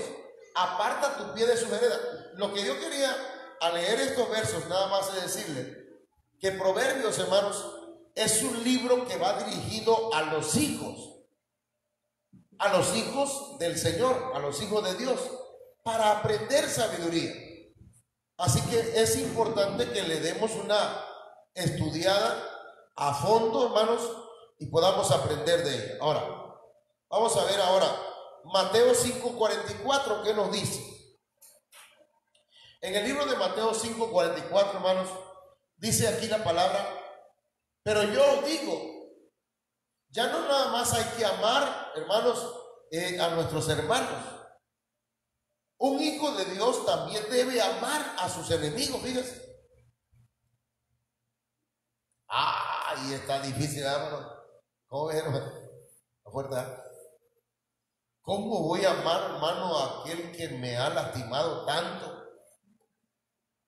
aparta tu pie de su vereda. Lo que yo quería al leer estos versos nada más es decirle que Proverbios, hermanos, es un libro que va dirigido a los hijos del Señor, a los hijos de Dios, para aprender sabiduría. Así que es importante que le demos una estudiada a fondo, hermanos, y podamos aprender de ella. Ahora, vamos a ver Mateo 5:44, ¿qué nos dice? En el libro de Mateo 5:44, hermanos, dice aquí la palabra: pero yo os digo, ya no nada más hay que amar, hermanos, a nuestros hermanos. Un hijo de Dios también debe amar a sus enemigos, fíjense. Y está difícil, hermano. ¿Cómo ves, hermano? La fuerza. ¿Cómo voy a amar, hermano, a aquel que me ha lastimado tanto?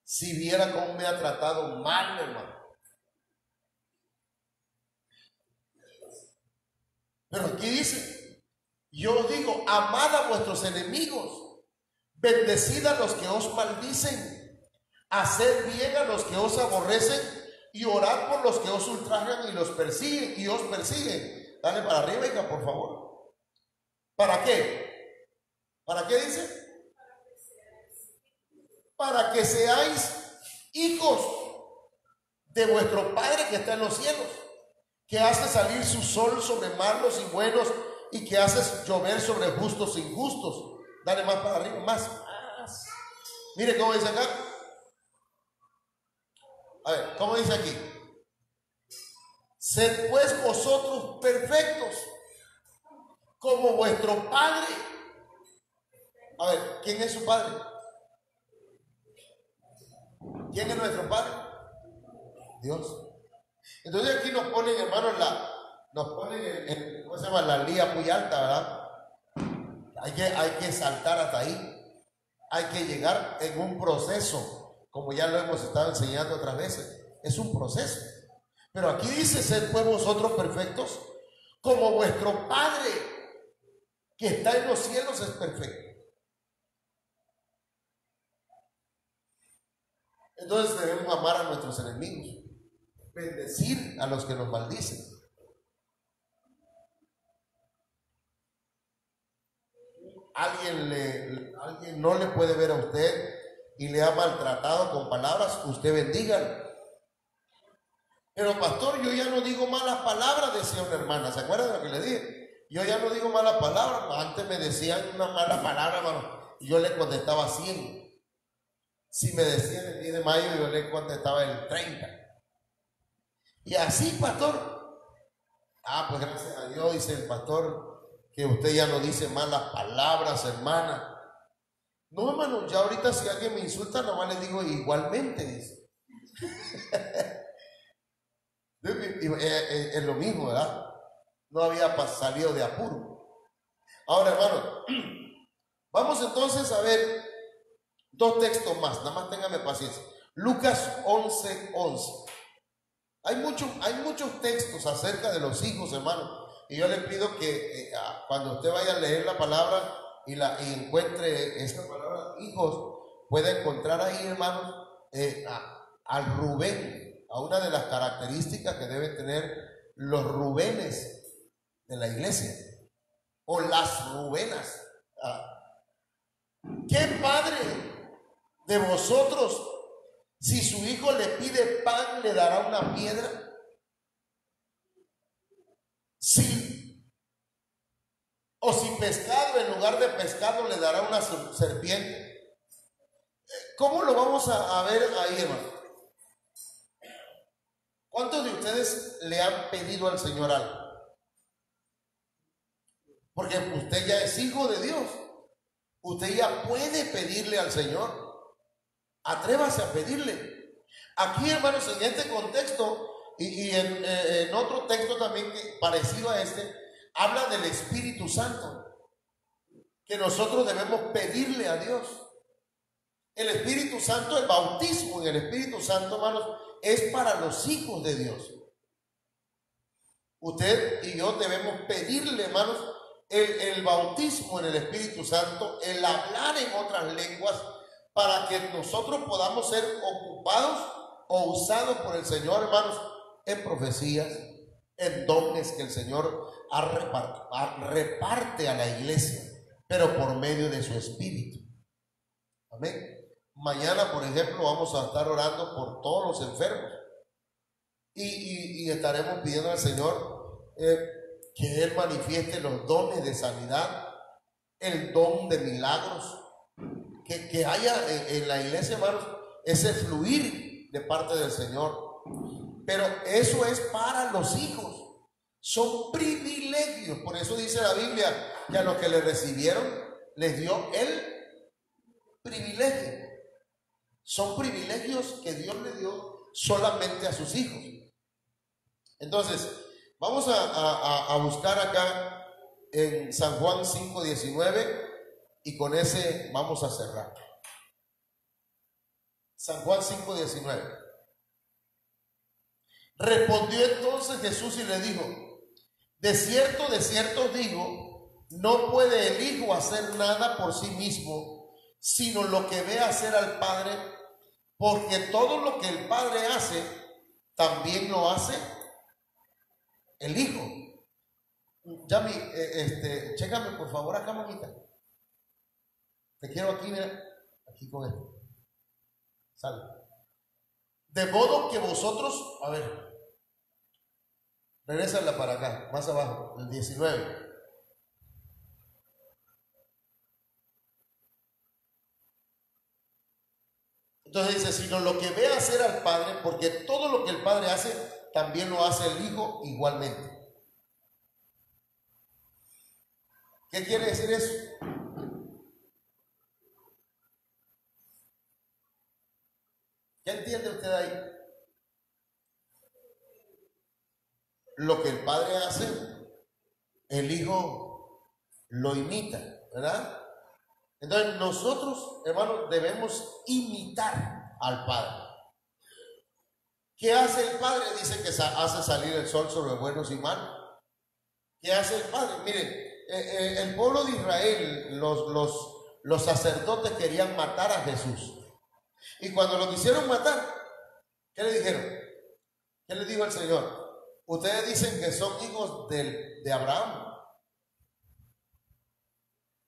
Si viera cómo me ha tratado mal, hermano. Pero aquí dice: yo os digo, amad a vuestros enemigos, bendecid a los que os maldicen, haced bien a los que os aborrecen y orad por los que os ultrajan y os persiguen. Dale para arriba, hija, por favor. ¿Para qué? ¿Para qué dice? Para que seáis hijos de vuestro Padre que está en los cielos, que hace salir su sol sobre malos y buenos y que hace llover sobre justos e injustos. Dale más para arriba, más. Mire cómo dice acá. A ver, ¿cómo dice aquí? Sed pues vosotros perfectos, como vuestro Padre. A ver, ¿quién es su Padre? ¿Quién es nuestro Padre? Dios. Entonces aquí nos ponen, hermanos, ¿cómo se llama? La lía muy alta, ¿verdad? Hay que saltar hasta ahí. Hay que llegar en un proceso, como ya lo hemos estado enseñando otras veces. Es un proceso. Pero aquí dice: sed pues vosotros perfectos, como vuestro Padre que está en los cielos es perfecto. Entonces debemos amar a nuestros enemigos, bendecir a los que nos maldicen. Alguien no le puede ver a usted y le ha maltratado con palabras, usted bendígalo. Pero pastor, yo ya no digo malas palabras, decía una hermana. ¿Se acuerdan de lo que le dije? Yo ya no digo malas palabras. Antes me decían una mala palabra, hermano, y yo le contestaba 100. Si me decían el 10 de mayo, yo le contestaba el 30. Y así, pastor. Pues gracias a Dios, dice el pastor, que usted ya no dice malas palabras, hermana. No, hermano, ya ahorita si alguien me insulta, nomás le digo igualmente, dice. Es lo mismo, ¿verdad? No había salido de apuro. Ahora, hermano, vamos entonces a ver 2 textos más, nada más téngame paciencia. Lucas 11:11. Hay muchos textos acerca de los hijos, hermano. Y yo le pido que cuando usted vaya a leer la palabra y encuentre esta palabra, hijos, pueda encontrar ahí, hermanos, al Rubén, a una de las características que deben tener los Rubenes de la iglesia, o las Rubenas. ¿Qué padre de vosotros, si su hijo le pide pan, le dará una piedra? O si pescado, en lugar de pescado, le dará una serpiente. ¿Cómo lo vamos a ver ahí, hermano? ¿Cuántos de ustedes le han pedido al Señor algo? Porque usted ya es hijo de Dios. Usted ya puede pedirle al Señor. Atrévase a pedirle. Aquí, hermanos, en este contexto y en otro texto también parecido a este, habla del Espíritu Santo, que nosotros debemos pedirle a Dios. El Espíritu Santo, el bautismo en el Espíritu Santo, hermanos, es para los hijos de Dios. Usted y yo debemos pedirle, hermanos, el bautismo en el Espíritu Santo, el hablar en otras lenguas, para que nosotros podamos ser ocupados o usados por el Señor, hermanos, en profecías, en dones que el Señor reparte a la iglesia, pero por medio de su Espíritu. Amén. Mañana, por ejemplo, vamos a estar orando por todos los enfermos y estaremos pidiendo al Señor que Él manifieste los dones de sanidad, el don de milagros, que haya en la iglesia, hermanos, ese fluir de parte del Señor. Pero eso es para los hijos, son privilegios. Por eso dice la Biblia que a los que le recibieron les dio el privilegio. Son privilegios que Dios le dio solamente a sus hijos. Entonces, vamos a buscar acá en San Juan 5:19 y con ese vamos a cerrar. San Juan 5:19. Respondió entonces Jesús y le dijo: de cierto os digo, no puede el Hijo hacer nada por sí mismo, sino lo que ve hacer al Padre, porque todo lo que el Padre hace, también lo hace el Hijo. Yami, chécame por favor acá, mamita. Te quiero aquí, mira, aquí con esto. Sale. De modo que vosotros, a ver, regrésala para acá, más abajo, el 19. Entonces dice, sino lo que ve hacer al Padre, porque todo lo que el Padre hace, también lo hace el Hijo igualmente. ¿Qué quiere decir eso? ¿Qué entiende usted ahí? Lo que el Padre hace, el Hijo lo imita, ¿verdad? Entonces nosotros, hermanos, debemos imitar al Padre. ¿Qué hace el Padre? Dice que hace salir el sol sobre buenos y malos. ¿Qué hace el Padre? Miren, el pueblo de Israel, los sacerdotes querían matar a Jesús. Y cuando lo quisieron matar, ¿qué le dijeron? ¿Qué le dijo el Señor? Ustedes dicen que son hijos de Abraham,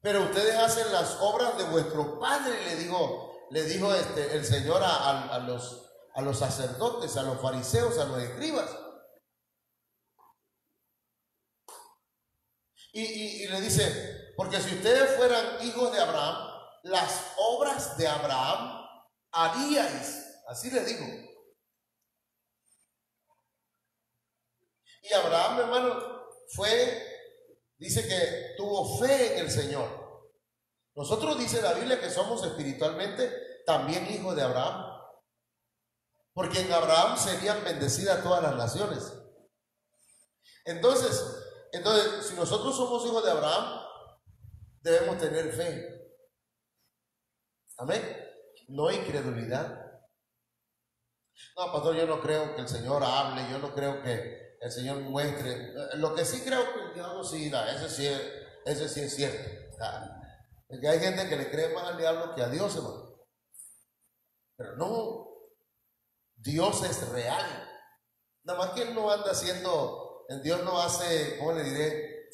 pero ustedes hacen las obras de vuestro padre, le dijo el Señor a los sacerdotes, a los fariseos, a los escribas. Y le dice, porque si ustedes fueran hijos de Abraham, las obras de Abraham haríais. Así le digo. Y Abraham, hermano, dice que tuvo fe en el Señor. Nosotros, dice la Biblia, que somos espiritualmente también hijos de Abraham, porque en Abraham serían bendecidas todas las naciones. Entonces, si nosotros somos hijos de Abraham, debemos tener fe. Amén. No incredulidad. No, pastor, yo no creo que el Señor hable, yo no creo que el Señor muestre. Lo que sí creo que el diablo sí da, ese sí es cierto. Porque hay gente que le cree más al diablo que a Dios, hermano. Pero no, Dios es real. Nada más que Él no anda haciendo, Dios no hace, ¿cómo le diré?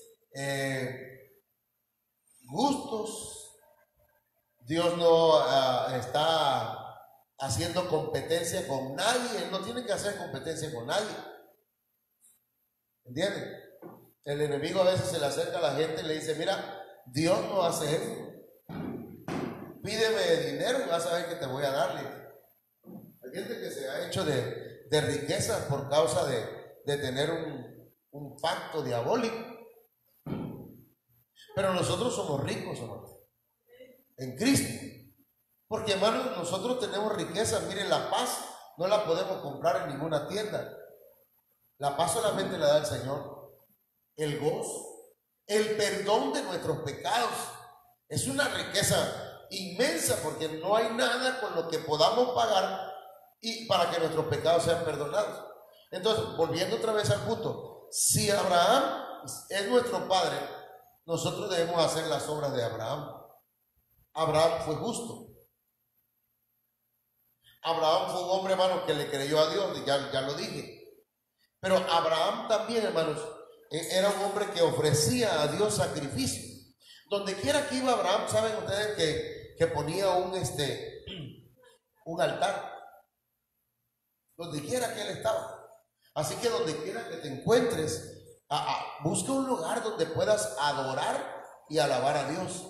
Gustos. Dios no está haciendo competencia con nadie. Él no tiene que hacer competencia con nadie. ¿Entienden? El enemigo a veces se le acerca a la gente y le dice, mira, Dios no hace eso. Pídeme dinero y vas a ver que te voy a darle. Hay gente que se ha hecho de riquezas por causa de tener un pacto diabólico. Pero nosotros somos ricos, hermano, en Cristo. Porque, hermano, nosotros tenemos riqueza. Miren, la paz no la podemos comprar en ninguna tienda. La paz solamente la da el Señor. El gozo, el perdón de nuestros pecados. Es una riqueza inmensa, porque no hay nada con lo que podamos pagar y para que nuestros pecados sean perdonados. Entonces, volviendo otra vez al punto, si Abraham es nuestro padre, nosotros debemos hacer las obras de Abraham. Abraham fue justo. Abraham fue un hombre, hermano, que le creyó a Dios, ya lo dije. Pero Abraham también, hermanos, era un hombre que ofrecía a Dios sacrificio. Donde quiera que iba Abraham, saben ustedes que ponía un altar. Donde quiera que él estaba. Así que donde quiera que te encuentres, busca un lugar donde puedas adorar y alabar a Dios.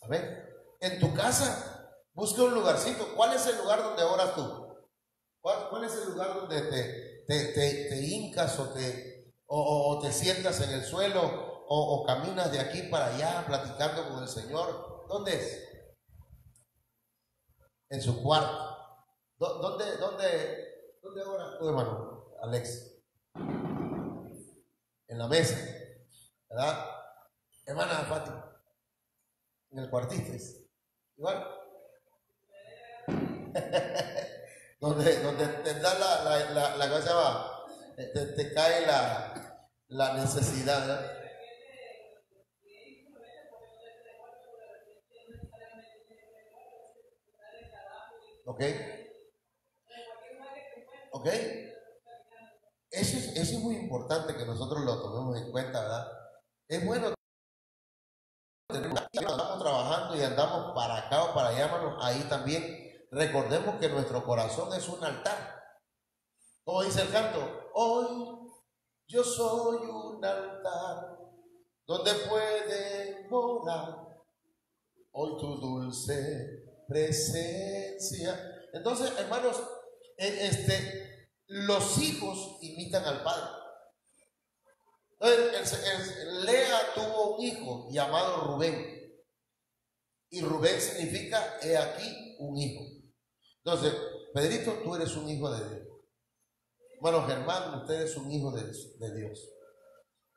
A ver, en tu casa, busca un lugarcito. ¿Cuál es el lugar donde oras tú? ¿Cuál es el lugar donde te hincas o te sientas en el suelo o caminas de aquí para allá platicando con el Señor? ¿Dónde es? En su cuarto. ¿Dónde oras tú, hermano Alex? En la mesa, ¿verdad? Hermana Fátima, en el cuartito, igual. donde te da la cosa va, te cae la necesidad, ¿verdad? Ok. Ok. Eso es muy importante que nosotros lo tomemos en cuenta, ¿verdad? Es bueno tener andamos trabajando y andamos para acá o para allá, hermano. Ahí también recordemos que nuestro corazón es un altar. Como dice el canto, hoy yo soy un altar donde puede morar hoy tu dulce presencia. Entonces, hermanos, los hijos imitan al padre. Entonces, Lea tuvo un hijo llamado Rubén, y Rubén significa he aquí un hijo. Entonces, Pedrito, tú eres un hijo de Dios. Bueno, Germán, usted es un hijo de Dios.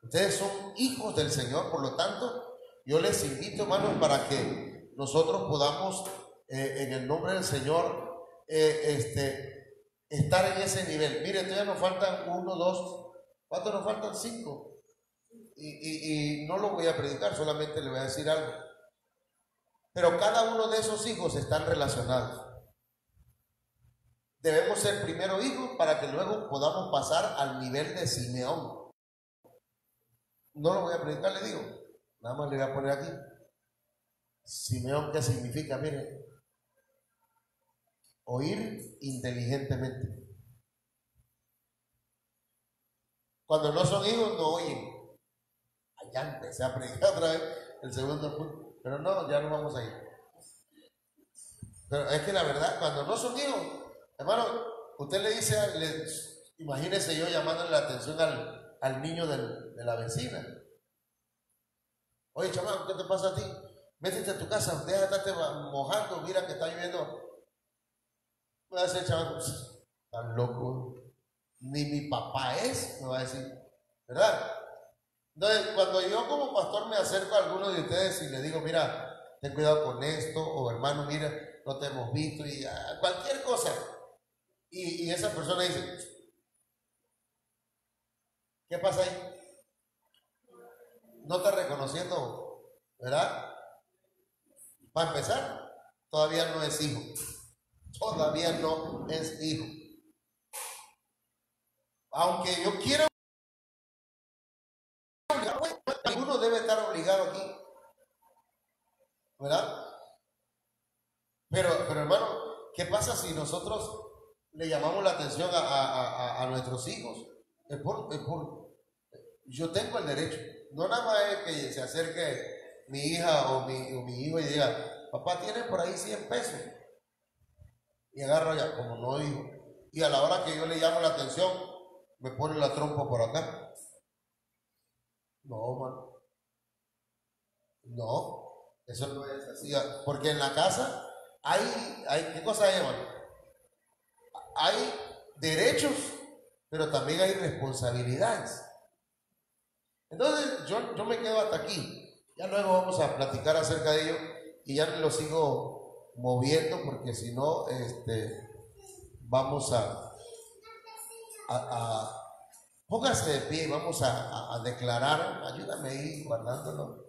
Ustedes son hijos del Señor. Por lo tanto, yo les invito, hermanos, para que nosotros podamos en el nombre del Señor estar en ese nivel. Mire, todavía nos faltan 1, 2, ¿cuántos nos faltan? 5. Y no lo voy a predicar, solamente le voy a decir algo. Pero cada uno de esos hijos están relacionados. Debemos ser primero hijos para que luego podamos pasar al nivel de Simeón. No lo voy a predicar, le digo. Nada más le voy a poner aquí. Simeón, ¿qué significa? Mire, oír inteligentemente. Cuando no son hijos, no oyen. Allá empecé a predicar otra vez el segundo punto. Pero no, ya no vamos a ir. Pero es que la verdad, cuando no son hijos, hermano, usted le dice, imagínese yo llamándole la atención al niño de la vecina. Oye, chamaco, ¿qué te pasa a ti? Métete a tu casa, deja de estarte mojando, mira que está lloviendo. Me va a decir, chamaco, tan loco, ni mi papá es, me va a decir, ¿verdad? Entonces, cuando yo como pastor me acerco a alguno de ustedes y le digo, mira, ten cuidado con esto, o hermano, mira, no te hemos visto, y cualquier cosa, Y esa persona dice, ¿qué pasa ahí? No está reconociendo, ¿verdad? Para empezar, todavía no es hijo. Todavía no es hijo. Aunque yo quiera, ninguno debe estar obligado aquí, ¿verdad? Pero hermano, ¿qué pasa si nosotros le llamamos la atención a nuestros hijos? Yo tengo el derecho. No nada más es que se acerque mi hija o mi hijo y diga, papá, ¿tiene por ahí 100 pesos? Y agarro ya, como no hijo. Y a la hora que yo le llamo la atención, me pone la trompa por acá. No, mano. No, eso no es así. Porque en la casa ¿qué cosa hay, hermano? Hay derechos, pero también hay responsabilidades. Entonces, yo me quedo hasta aquí. Ya luego vamos a platicar acerca de ello y ya lo sigo moviendo porque si no, vamos póngase de pie y vamos a declarar. Ayúdame ahí guardándolo.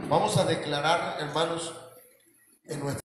Vamos a declarar, hermanos, en nuestra